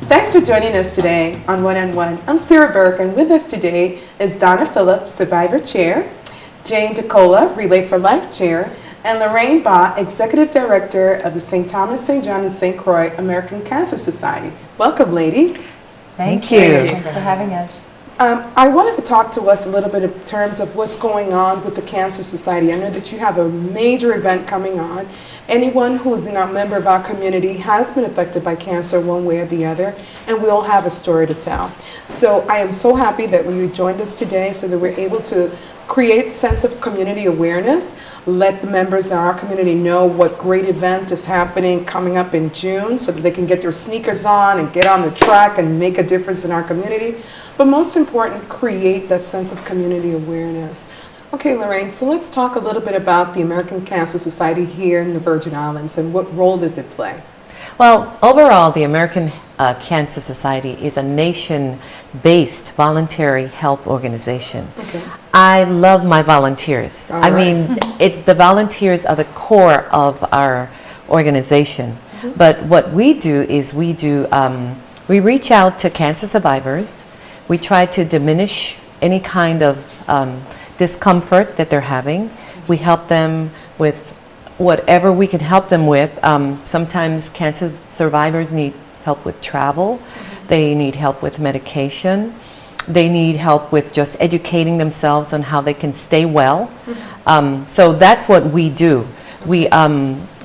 Thanks for joining us today on One on One. I'm Cira Burke, and with us today is Donna Phillip, Survivor Chair, Jane DiCola, Relay for Life Chair, and Lorraine Ba, Executive Director of the St. Thomas, St. John, and St. Croix American Cancer Society. Welcome, ladies. Thank you. Thanks for having us. I wanted to talk to us a little bit in terms of what's going on with the Cancer Society. I know that you have a major event coming on. Anyone who is not a member of our community has been affected by cancer one way or the other, and we all have a story to tell. So I am so happy that you joined us today so that we're able to create a sense of community awareness, let the members of our community know what great event is happening coming up in June so that they can get their sneakers on and get on the track and make a difference in our community. But most important, create that sense of community awareness. Okay, Lorraine, so let's talk a little bit about the American Cancer Society here in the Virgin Islands and what role does it play? Well, overall, the American Cancer Society is a nation-based voluntary health organization. Okay. I love my volunteers. All I right. mean, it's the volunteers are the core of our organization. But what we do is we reach out to cancer survivors. We try to diminish any kind of discomfort that they're having. We help them with whatever we can help them with. Sometimes cancer survivors need help with travel. They need help with medication. They need help with just educating themselves on how they can stay well. So that's what we do. We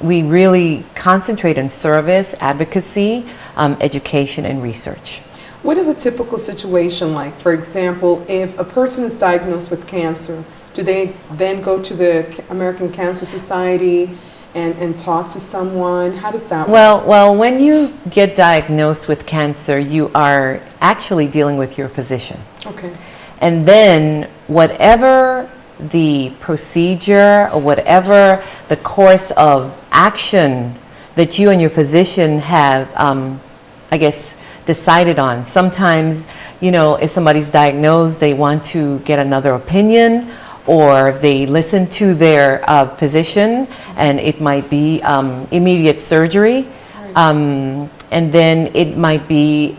really concentrate on service, advocacy, education, and research. What is a typical situation like? For example, if a person is diagnosed with cancer, do they then go to the American Cancer Society and talk to someone? How does that work? Well, when you get diagnosed with cancer, you are actually dealing with your physician. Okay. And then whatever the procedure or whatever the course of action that you and your physician have, I guess, decided on. Sometimes, if somebody's diagnosed, they want to get another opinion, or they listen to their physician, and it might be immediate surgery, and then it might be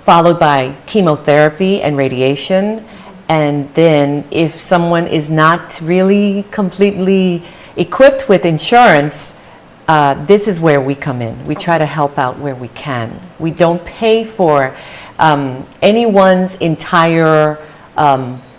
followed by chemotherapy and radiation. And then if someone is not really completely equipped with insurance, this is where we come in. We try to help out where we can. We don't pay for anyone's entire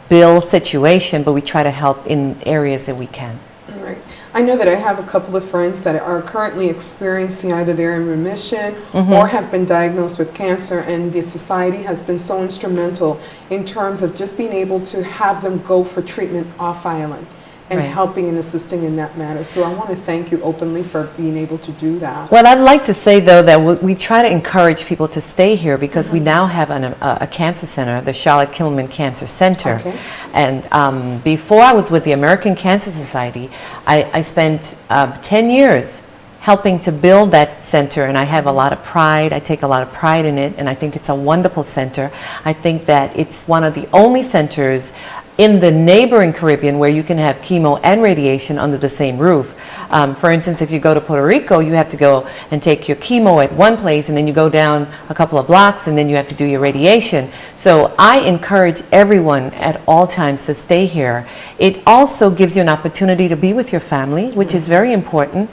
bill situation, but we try to help in areas that we can. All right. I know that I have a couple of friends that are currently experiencing either they're in remission or have been diagnosed with cancer, and the society has been so instrumental in terms of just being able to have them go for treatment off island and Right. helping and assisting in that matter. So I want to thank you openly for being able to do that. Well, I'd like to say, though, that we try to encourage people to stay here because we now have a cancer center, the Charlotte Kilman Cancer Center. Okay. And before I was with the American Cancer Society, I spent 10 years helping to build that center, and I have a lot of pride. I take a lot of pride in it, and I think it's a wonderful center. I think that it's one of the only centers in the neighboring Caribbean where you can have chemo and radiation under the same roof. For instance, if you go to Puerto Rico, you have to go and take your chemo at one place, and then you go down a couple of blocks, and then you have to do your radiation. So I encourage everyone at all times to stay here. It also gives you an opportunity to be with your family, which is very important.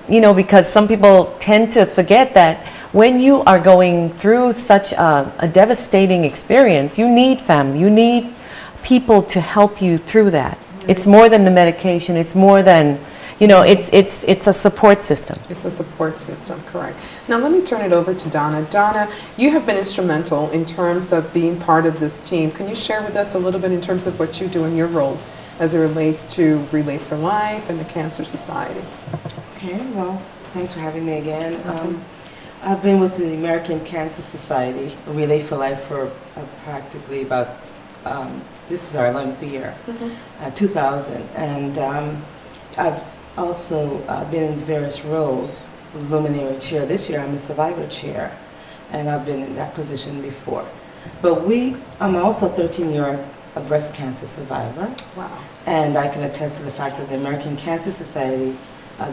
Because some people tend to forget that when you are going through such a devastating experience, you need family, you need people to help you through that. It's more than the medication. It's more than, it's a support system. It's a support system, correct. Now let me turn it over to Donna. Donna, you have been instrumental in terms of being part of this team. Can you share with us a little bit in terms of what you do in your role as it relates to Relay for Life and the Cancer Society? Okay, well, thanks for having me again. I've been with the American Cancer Society, Relay for Life, for practically about, this is our 11th year, 2000. And I've also been in various roles, luminary chair. This year I'm a survivor chair, and I've been in that position before. But I'm also a 13-year breast cancer survivor. Wow. And I can attest to the fact that the American Cancer Society,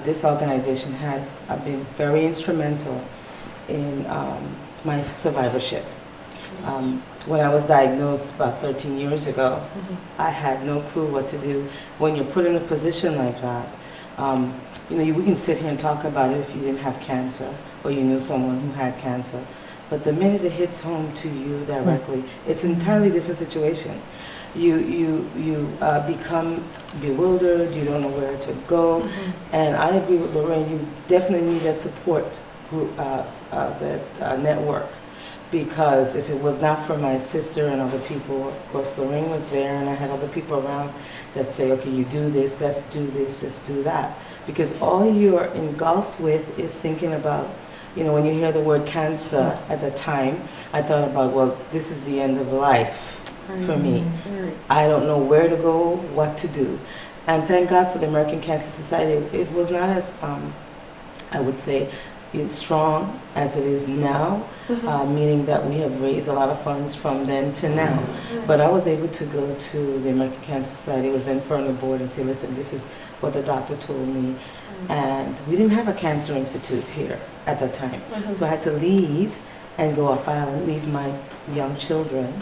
this organization has been very instrumental in my survivorship. When I was diagnosed about 13 years ago, I had no clue what to do. When you're put in a position like that, we can sit here and talk about it if you didn't have cancer or you knew someone who had cancer. But the minute it hits home to you directly, it's an entirely different situation. You become bewildered, you don't know where to go. And I agree with Lorraine, you definitely need that support group, that network. Because if it was not for my sister and other people, of course Lorraine was there and I had other people around that say, okay, you do this, let's do this, let's do that. Because all you're engulfed with is thinking about, when you hear the word cancer at the time, I thought about, well, this is the end of life for me. I don't know where to go, what to do. And thank God for the American Cancer Society. It was not as, I would say, strong as it is now, meaning that we have raised a lot of funds from then to now. But I was able to go to the American Cancer Society, was then on the board, and say, listen, this is what the doctor told me. And we didn't have a cancer institute here at that time. So I had to leave and go off island, leave my young children,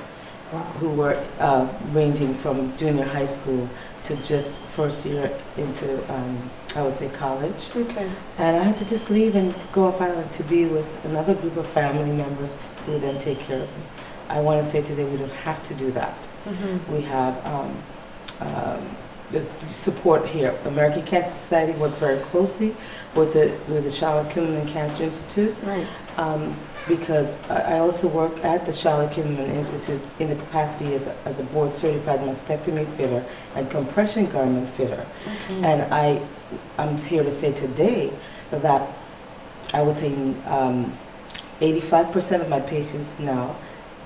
who were ranging from junior high school to just first year into, I would say, college. Okay. And I had to just leave and go off island to be with another group of family members who would then take care of me. I want to say today we don't have to do that. We have the support here. American Cancer Society works very closely with the Charlotte Kinderman Cancer Institute. Right. Because I also work at the Charlotte Kinderman Institute in the capacity as a board certified mastectomy fitter and compression garment fitter. And I'm here to say today that I would say 85% of my patients now,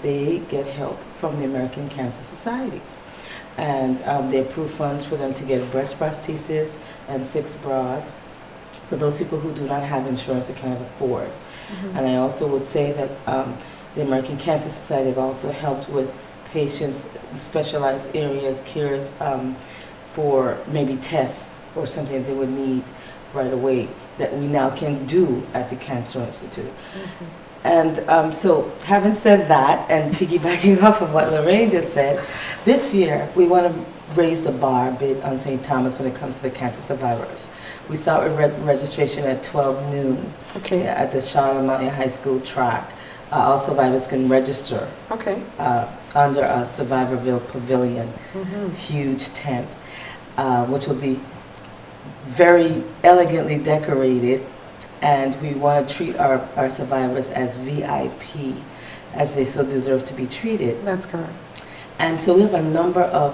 they get help from the American Cancer Society. And they approve funds for them to get breast prosthesis and 6 bras for those people who do not have insurance or cannot afford. And I also would say that the American Cancer Society have also helped with patients in specialized areas, cures for maybe tests or something that they would need right away that we now can do at the Cancer Institute. And so having said that, and piggybacking off of what Lorraine just said, this year we want to raise the bar a bit on St. Thomas when it comes to the cancer survivors. We start with registration at 12 noon at the Charlotte High School track. All survivors can register under a Survivorville Pavilion, huge tent, which will be very elegantly decorated. And we want to treat our survivors as VIP, as they so deserve to be treated. That's correct. And so we have a number of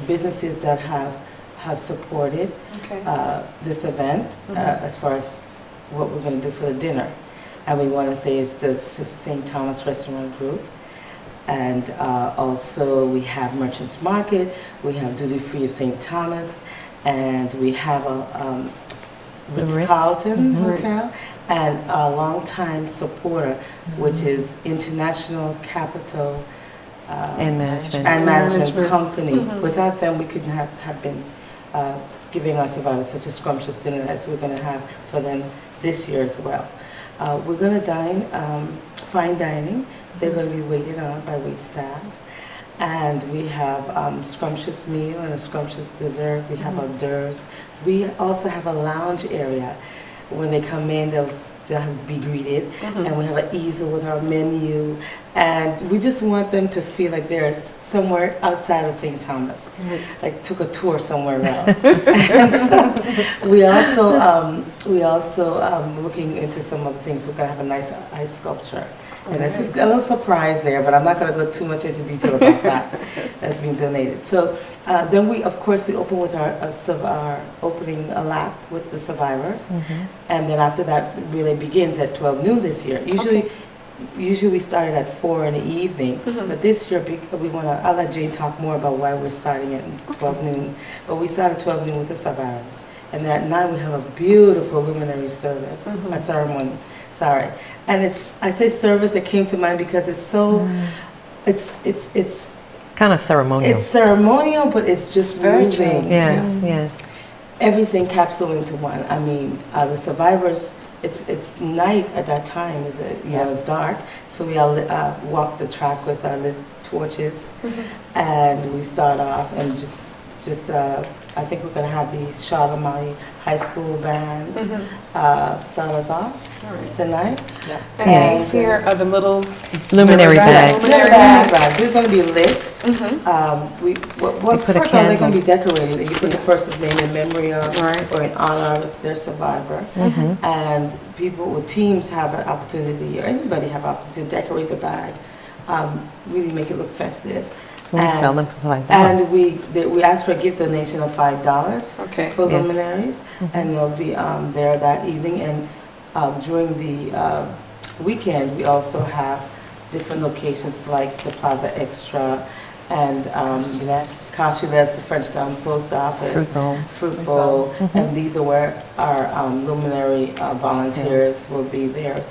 businesses that have supported this event as far as what we're going to do for the dinner. And we want to say it's the St. Thomas Restaurant Group. And also we have Merchants Market, we have Duty Free of St. Thomas, and we have a Ritz-Carlton Hotel, and a longtime supporter, which is International Capital And management. and Management Company. Without them, we couldn't have been giving our survivors such a scrumptious dinner as we're going to have for them this year as well. We're going to dine, fine dining. They're going to be waited on by wait staff. And we have scrumptious meal and a scrumptious dessert. We have hors d'oeuvres. We also have a lounge area. When they come in, they'll be greeted. And we have an easel with our menu. And we just want them to feel like they're somewhere outside of St. Thomas, like took a tour somewhere else. And so we also looking into some other things. We're going to have a nice ice sculpture. And this is a little surprise there, but I'm not going to go too much into detail about that. That's being donated. So then we open with our opening a lap with the survivors. And then after that, relay begins at 12 noon this year. Usually we started at 4 in the evening, but this year we want to, I'll let Jane talk more about why we're starting at 12 noon. But we start at 12 noon with the survivors. And then at 9 we have a beautiful luminary service, a ceremony. Sorry. And I say service, it came to mind because it's so, it's kind of ceremonial. It's ceremonial, but it's just moving. Yes, yes. Everything capsuled into one. I mean, the survivors, it's night at that time. Is it? You know, it's dark. So we all walk the track with our lit torches, and we start off and just. I think we're going to have the shot of my high school band start us off the night. Yeah. And these here are the little luminary bags. Luminary bags. They're going to be lit. First of all, they're going to be decorated, and you put the person's name in memory of or in honor of their survivor. And people with teams have an opportunity, or anybody have an opportunity to decorate the bag, really make it look festive. We sell them for $5. And we ask for a gift donation of $5 for luminaries, and they'll be there that evening. And during the weekend, we also have different locations like the Plaza Extra and CAHS, the Frenchtown Post Office, Fruit Bowl, and these are where our luminary volunteers will be there,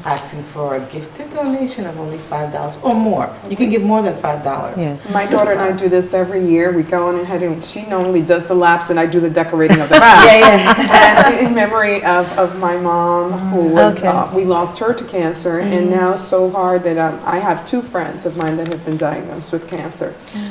asking for a gifted donation of only $5 or more. You can give more than $5. Yes. My daughter and I do this every year. We go on ahead and she normally does the laps and I do the decorating of the bag. And in memory of my mom, who was, we lost her to cancer, and now so hard that I have 2 friends of mine that have been diagnosed with cancer.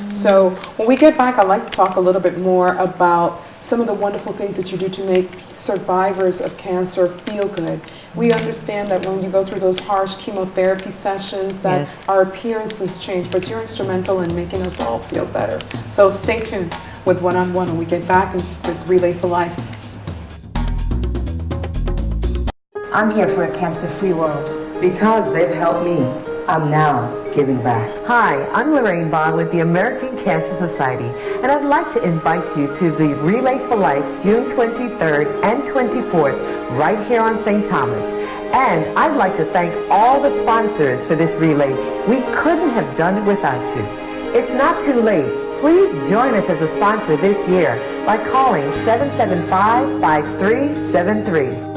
So when we get back, I'd like to talk a little bit more about some of the wonderful things that you do to make survivors of cancer feel good. We understand that when you go through those harsh chemotherapy sessions that our appearances change, but you're instrumental in making us all feel better. So stay tuned with One-on-One when we get back with Relay for Life. I'm here for a cancer-free world. Because they've helped me, I'm now giving back. Hi, I'm Lorraine with the American Cancer Society, and I'd like to invite you to the Relay for Life June 23rd and 24th right here on St. Thomas. And I'd like to thank all the sponsors for this relay. We couldn't have done it without you. It's not too late. Please join us as a sponsor this year by calling 775-5373.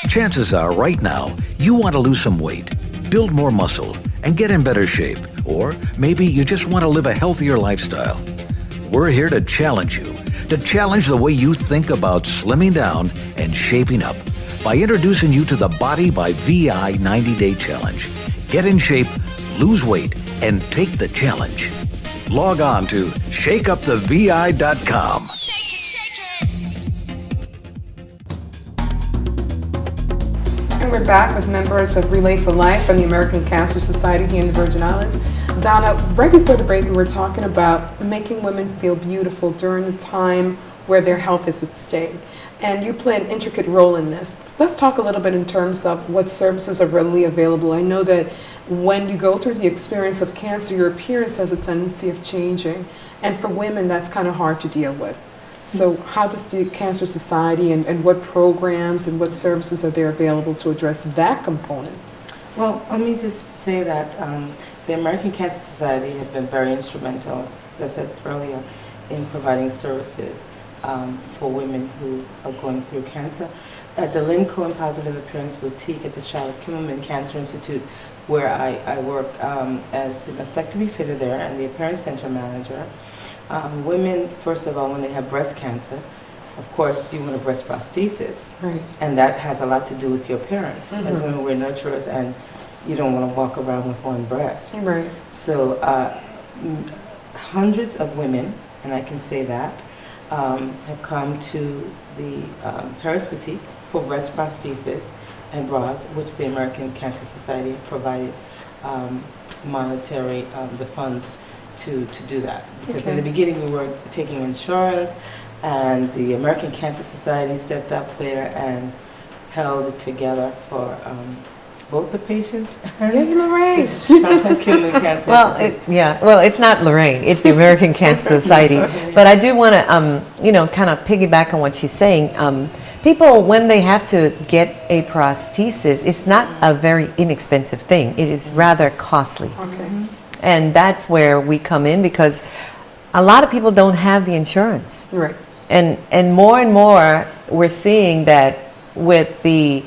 Chances are right now you want to lose some weight, build more muscle, and get in better shape. Or maybe you just want to live a healthier lifestyle. We're here to challenge you, to challenge the way you think about slimming down and shaping up by introducing you to the Body by VI 90-Day Challenge. Get in shape, lose weight, and take the challenge. Log on to shakeupthevi.com. And we're back with members of Relay for Life and the American Cancer Society here in the Virgin Islands. Donna, right before the break, we were talking about making women feel beautiful during the time where their health is at stake. And you play an intricate role in this. Let's talk a little bit in terms of what services are readily available. I know that when you go through the experience of cancer, your appearance has a tendency of changing. And for women, that's kind of hard to deal with. So how does the Cancer Society and what programs and what services are there available to address that component? Well, let me just say that the American Cancer Society have been very instrumental, as I said earlier, in providing services for women who are going through cancer. At the Lynn Cohen Positive Appearance Boutique at the Charlotte Kimmelman Cancer Institute, where I work as the mastectomy fitter there and the Appearance Center manager, women, first of all, when they have breast cancer, of course, you want a breast prosthesis. Right. And that has a lot to do with your appearance. As women, we're nurturers, and you don't want to walk around with one breast. Right. So hundreds of women, and I can say that, have come to the Paris Boutique for breast prosthesis and bras, which the American Cancer Society have provided monetary the funds to do that. Because in the beginning we were taking insurance, and the American Cancer Society stepped up there and held it together for both the patients and Lorraine. Charlotte Kimmelman Cancer Institute. Well, it's not Lorraine, it's the American Cancer Society. But I do want to, kind of piggyback on what she's saying. People, when they have to get a prosthesis, it's not a very inexpensive thing. It is rather costly. Okay. And that's where we come in, because a lot of people don't have the insurance. Right. And more we're seeing that with the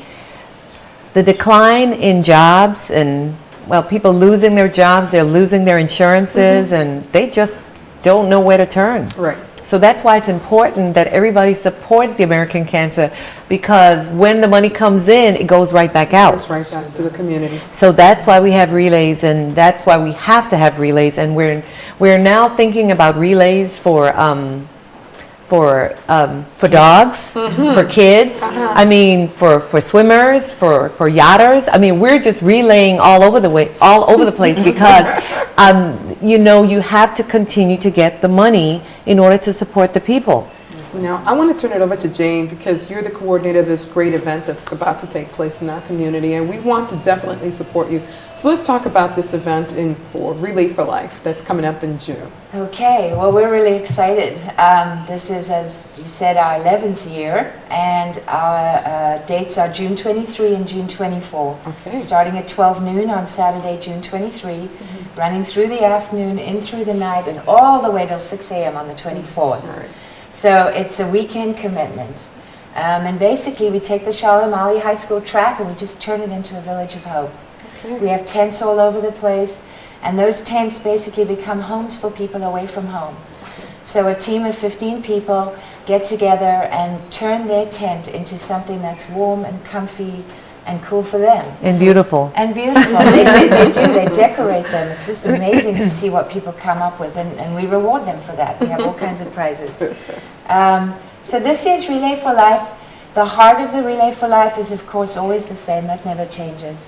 decline in jobs and, well, people losing their jobs, they're losing their insurances, and they just don't know where to turn. Right. So that's why it's important that everybody supports the American Cancer, because when the money comes in, it goes right back out. Goes right back to the community. So that's why we have relays, and that's why we have to have relays. And we're now thinking about relays for dogs, for kids. I mean, for swimmers, for yachters. I mean, we're just relaying all over the place because you have to continue to get the money in order to support the people. Now, I want to turn it over to Jane because you're the coordinator of this great event that's about to take place in our community, and we want to definitely support you. So let's talk about this event for Relay for Life that's coming up in June. Okay, well, we're really excited. This is, as you said, our 11th year, and our dates are June 23 and June 24. Okay. Starting at 12 noon on Saturday, June 23, running through the afternoon, in through the night, and all the way till 6 a.m. on the 24th. All right. So it's a weekend commitment. And basically, we take the Charlotte Amalie High School track and we just turn it into a village of hope. Okay. We have tents all over the place, and those tents basically become homes for people away from home. So a team of 15 people get together and turn their tent into something that's warm and comfy and cool for them. And beautiful. And beautiful. They decorate them. It's just amazing to see what people come up with, and we reward them for that. We have all kinds of prizes. So this year's Relay for Life, the heart of the Relay for Life is of course always the same, that never changes,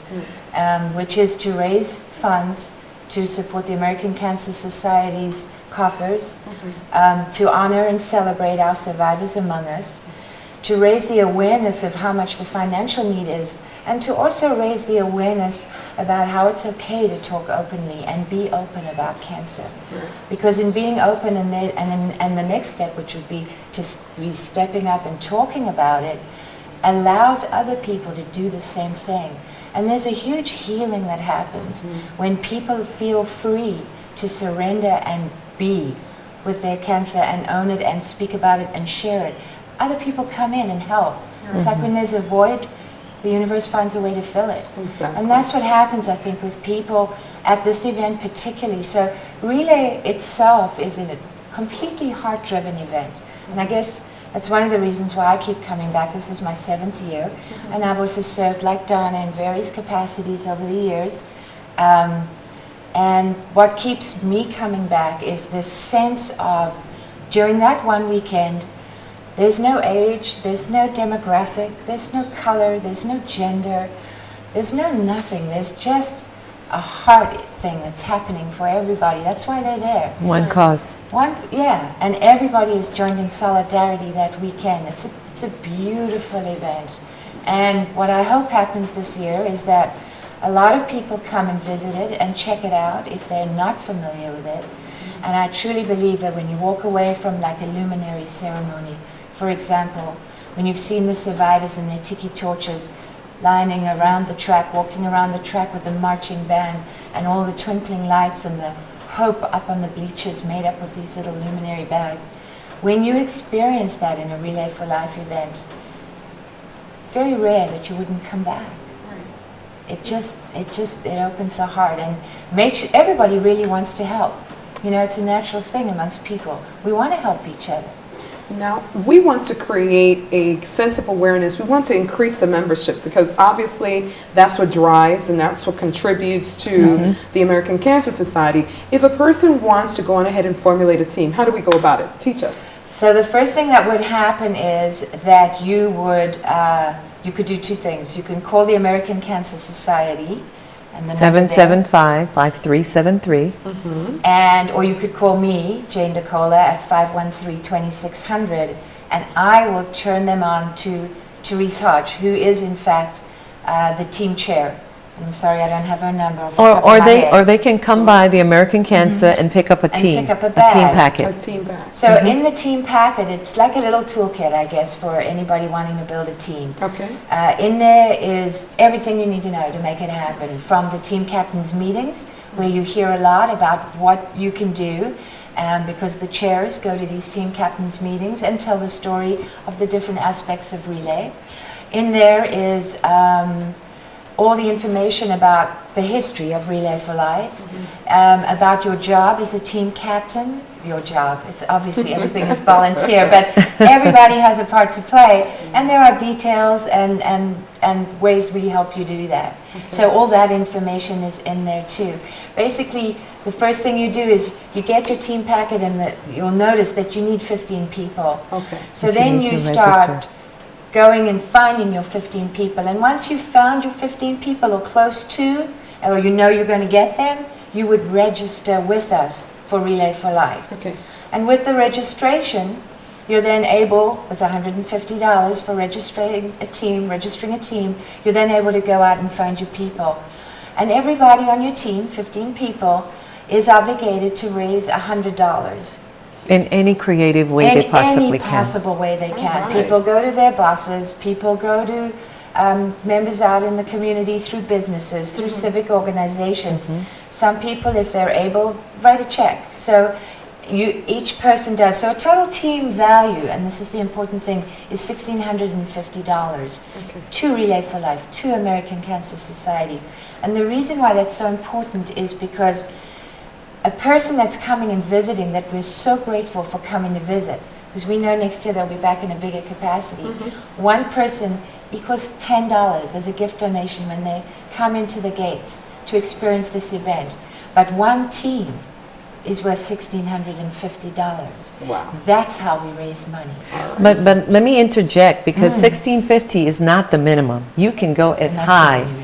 which is to raise funds to support the American Cancer Society's coffers, to honor and celebrate our survivors among us, to raise the awareness of how much the financial need is, and to also raise the awareness about how it's okay to talk openly and be open about cancer. Because in being open and the next step, which would be to be stepping up and talking about it, allows other people to do the same thing. And there's a huge healing that happens when people feel free to surrender and be with their cancer and own it and speak about it and share it. Other people come in and help. It's like when there's a void, the universe finds a way to fill it. Exactly. And that's what happens, I think, with people at this event particularly. So Relay itself is a completely heart-driven event. And I guess that's one of the reasons why I keep coming back. This is my 7th year. And I've also served, like Donna, in various capacities over the years. And what keeps me coming back is this sense of, during that one weekend, there's no age, there's no demographic, there's no color, there's no gender, there's no nothing. There's just a heart thing that's happening for everybody. That's why they're there. One cause. And everybody is joined in solidarity that weekend. It's a beautiful event. And what I hope happens this year is that a lot of people come and visit it and check it out if they're not familiar with it. And I truly believe that when you walk away from like a luminary ceremony, for example, when you've seen the survivors in their tiki torches lining around the track, walking around the track with the marching band and all the twinkling lights and the hope up on the bleachers made up of these little luminary bags, when you experience that in a Relay for Life event, very rare that you wouldn't come back. It opens the heart and makes everybody really wants to help. You know, it's a natural thing amongst people. We want to help each other. Now, we want to create a sense of awareness. We want to increase the memberships because obviously that's what drives and that's what contributes to the American Cancer Society. If a person wants to go on ahead and formulate a team, how do we go about it? Teach us. So the first thing that would happen is that you could do two things. You can call the American Cancer Society, and the 775-5373. or you could call me, Jane DiCola, at 513-2600, and I will turn them on to Therese Hodge, who is in fact the team chair. I'm sorry, I don't have her number off the top of my head. Or they can come by the American Cancer and pick up a team, pick up a team bag. packet. A team back. So in the team packet, it's like a little toolkit, I guess, for anybody wanting to build a team. Okay. In there is everything you need to know to make it happen, from the team captains meetings, where you hear a lot about what you can do, because the chairs go to these team captains meetings and tell the story of the different aspects of Relay. In there is all the information about the history of Relay for Life, about your job as a team captain. Your job, it's obviously everything is volunteer, but everybody has a part to play, and there are details and ways we help you do that. So all that information is in there too. Basically, the first thing you do is you get your team packet, and you'll notice that you need 15 people. Okay. So But you then need you to start register. going and finding your 15 people, and once you've found your 15 people or close to, or you know you're going to get them, you would register with us for Relay for Life. Okay. And with the registration, you're then able, with $150 for registering a team, you're then able to go out and find your people. And everybody on your team, 15 people, is obligated to raise $100. In any creative way they possibly any can. possible way they can. All right. People go to their bosses, people go to members out in the community through businesses, through civic organizations. Some people, if they're able, write a check. So each person does. So a total team value, and this is the important thing, is $1,650 to Relay for Life, to American Cancer Society. And the reason why that's so important is because a person that's coming and visiting, that we're so grateful for coming to visit, because we know next year they'll be back in a bigger capacity. One person equals $10 as a gift donation when they come into the gates to experience this event. But one team is worth $1,650. Wow. That's how we raise money. But let me interject, because $1,650 is not the minimum. You can go as That's high. what we read.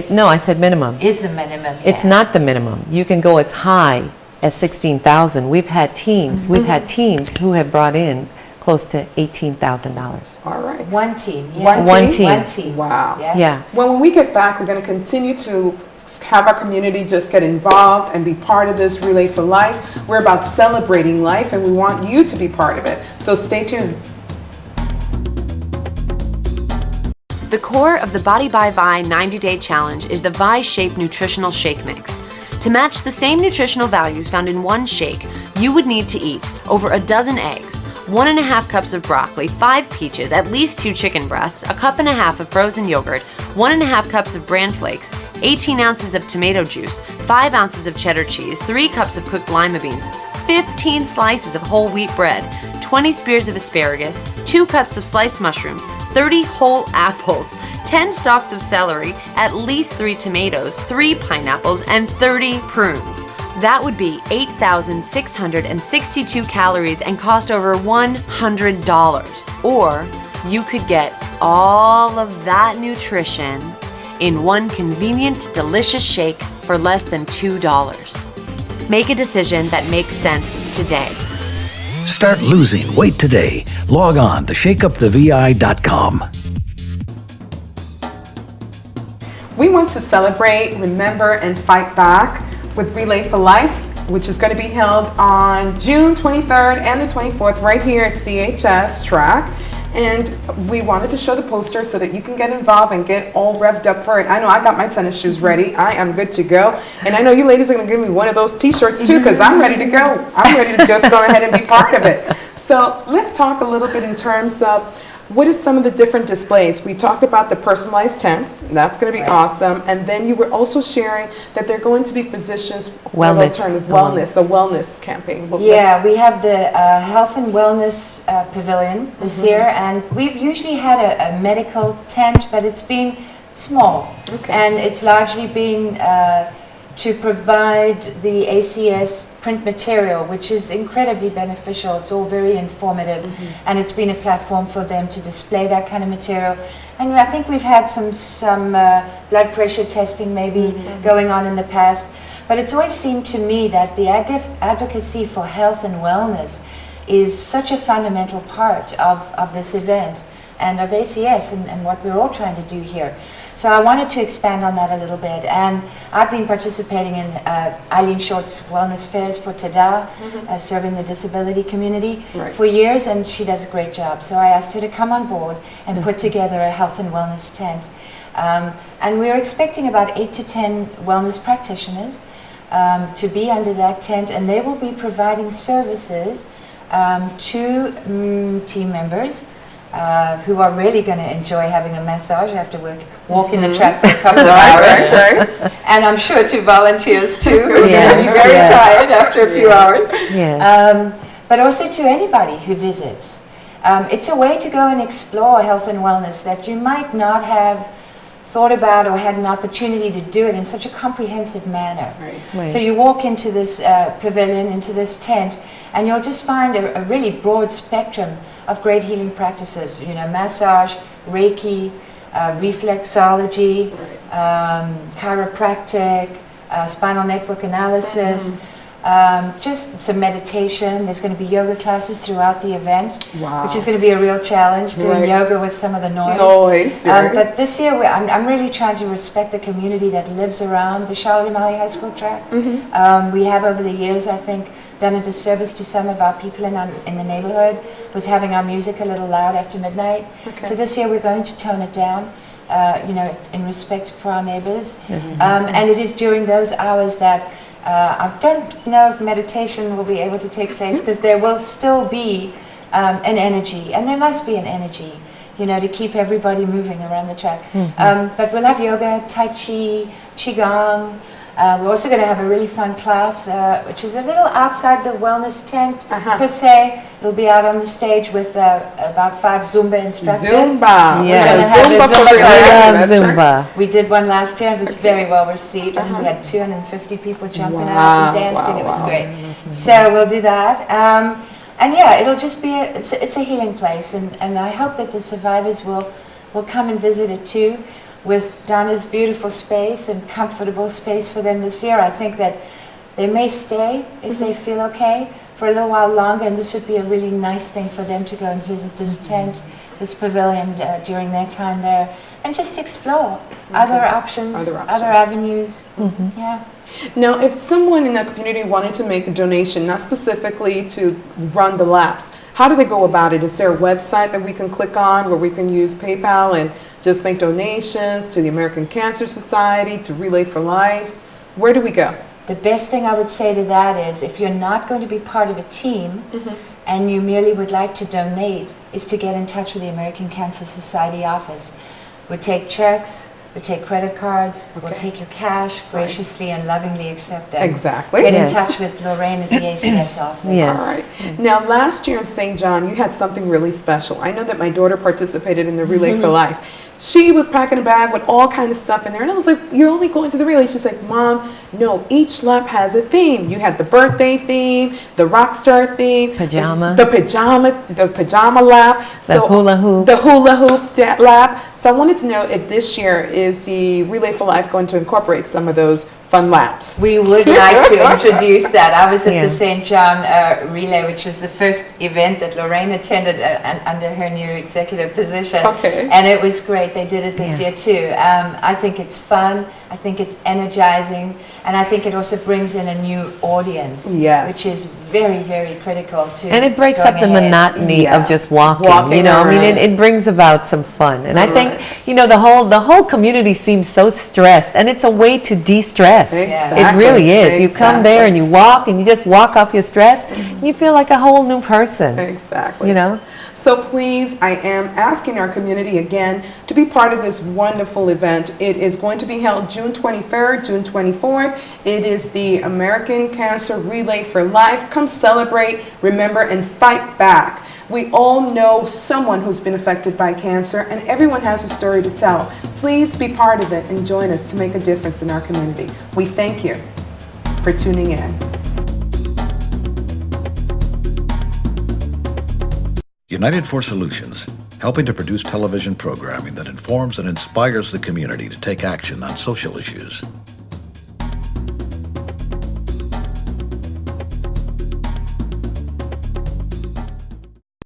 No, I said minimum. Is the minimum. It's yeah. not the minimum. You can go as high as 16,000. We've had teams who have brought in close to $18,000. All right. One team. Yeah. One team. One team. Wow. Yeah. Yeah. Well, when we get back, we're going to continue to have our community just get involved and be part of this Relay for Life. We're about celebrating life, and we want you to be part of it. So stay tuned. The core of the Body by Vi 90-Day Challenge is the Vi Shape Nutritional Shake Mix. To match the same nutritional values found in one shake, you would need to eat over a dozen eggs, 1.5 cups of broccoli, 5 peaches, at least 2 chicken breasts, 1.5 cups of frozen yogurt, 1.5 cups of bran flakes, 18 ounces of tomato juice, 5 ounces of cheddar cheese, 3 cups of cooked lima beans, 15 slices of whole wheat bread, 20 spears of asparagus, 2 cups of sliced mushrooms, 30 whole apples, 10 stalks of celery, at least 3 tomatoes, 3 pineapples, and 30 prunes. That would be 8,662 calories and cost over $100. Or you could get all of that nutrition in one convenient, delicious shake for less than $2. Make a decision that makes sense today. Start losing weight today. Log on to shakeupthevi.com. We want to celebrate, remember, and fight back with Relay for Life, which is going to be held on June 23rd and the 24th right here at CAHS track. And we wanted to show the poster so that you can get involved and get all revved up for it. I know I got my tennis shoes ready. I am good to go. And I know you ladies are going to give me one of those t-shirts too, because I'm ready to go. I'm ready to just go ahead and be part of it. So let's talk a little bit in terms of what is some of the different displays. We talked about the personalized tents. That's going to be awesome. And then you were also sharing that they're going to be physicians Wellness. alternative wellness, a wellness campaign. Well, Yeah, we have the Health and Wellness Pavilion this year, and we've usually had a medical tent, but it's been small. Okay. And it's largely been to provide the ACS print material, which is incredibly beneficial. It's all very informative, and it's been a platform for them to display that kind of material. And I think we've had some blood pressure testing maybe going on in the past, but it's always seemed to me that the advocacy for health and wellness is such a fundamental part of this event and of ACS and what we're all trying to do here. So I wanted to expand on that a little bit, and I've been participating in Eileen Short's wellness fairs for TADA, serving the disability community for years, and she does a great job. So I asked her to come on board and put together a health and wellness tent. And we're expecting about 8 to 10 wellness practitioners to be under that tent, and they will be providing services to team members who are really going to enjoy having a massage after walking the track for a couple of hours. And I'm sure to volunteers too, who are going to be very tired after a few hours. But also to anybody who visits. It's a way to go and explore health and wellness that you might not have thought about or had an opportunity to do it in such a comprehensive manner. So you walk into this pavilion, into this tent, and you'll just find a really broad spectrum of great healing practices. You know, massage, Reiki, reflexology, chiropractic, spinal network analysis, just some meditation. There's going to be yoga classes throughout the event, which is going to be a real challenge, doing yoga with some of the noise. But this year, I'm really trying to respect the community that lives around the Charlotte O'Malley High School track. We have over the years, I think, done a disservice to some of our people in the neighborhood with having our music a little loud after midnight. So this year we're going to tone it down, in respect for our neighbors. And it is during those hours that I don't know if meditation will be able to take place, because there will still be an energy, and there must be an energy, to keep everybody moving around the track. But we'll have yoga, tai chi, qigong. We're also going to have a really fun class, which is a little outside the wellness tent per se. It'll be out on the stage with about 5 Zumba instructors. Zumba! Zumba. We did one last year. It was very well received. I think we had 250 people jumping out and dancing. It was great. So we'll do that. And yeah, it'll just be it's a healing place, and I hope that the survivors will come and visit it too, with Donna's beautiful space and comfortable space for them this year. I think that they may stay if they feel okay for a little while longer, and this would be a really nice thing for them to go and visit this tent, this pavilion during their time there, and just explore other options, other avenues. Now, if someone in the community wanted to make a donation, not specifically to run the laps, how do they go about it? Is there a website that we can click on where we can use PayPal and just make donations to the American Cancer Society, to Relay for Life? Where do we go? The best thing I would say to that is, if you're not going to be part of a team and you merely would like to donate, is to get in touch with the American Cancer Society office. We take checks, we take credit cards, we'll take your cash, graciously and lovingly accept them. Exactly. Get in touch with Lorraine at the ACS office. All right. Now, last year in St. John, you had something really special. I know that my daughter participated in the Relay for Life. She was packing a bag with all kind of stuff in there, and I was like, "You're only going to the relay?" She's like, "Mom, no, each lap has a theme. You had the birthday theme, the rock star theme, the pajama lap, the hula hoop lap." So I wanted to know if this year is the Relay for Life going to incorporate some of those fun laps. We would like to introduce that. I was at the St. John Relay, which was the first event that Lorraine attended under her new executive position. And it was great. They did it this year too. I think it's fun. I think it's energizing. And I think it also brings in a new audience, which is very, very critical to. And it breaks up the monotony of just walking. It brings about some fun. And I think, the whole community seems so stressed, and it's a way to de-stress. It really is. You come there and you walk, and you just walk off your stress, and you feel like a whole new person. So please, I am asking our community again to be part of this wonderful event. It is going to be held June 23rd, June 24th. It is the American Cancer Relay for Life. Come celebrate, remember, and fight back. We all know someone who's been affected by cancer, and everyone has a story to tell. Please be part of it and join us to make a difference in our community. We thank you for tuning in. United for Solutions, helping to produce television programming that informs and inspires the community to take action on social issues.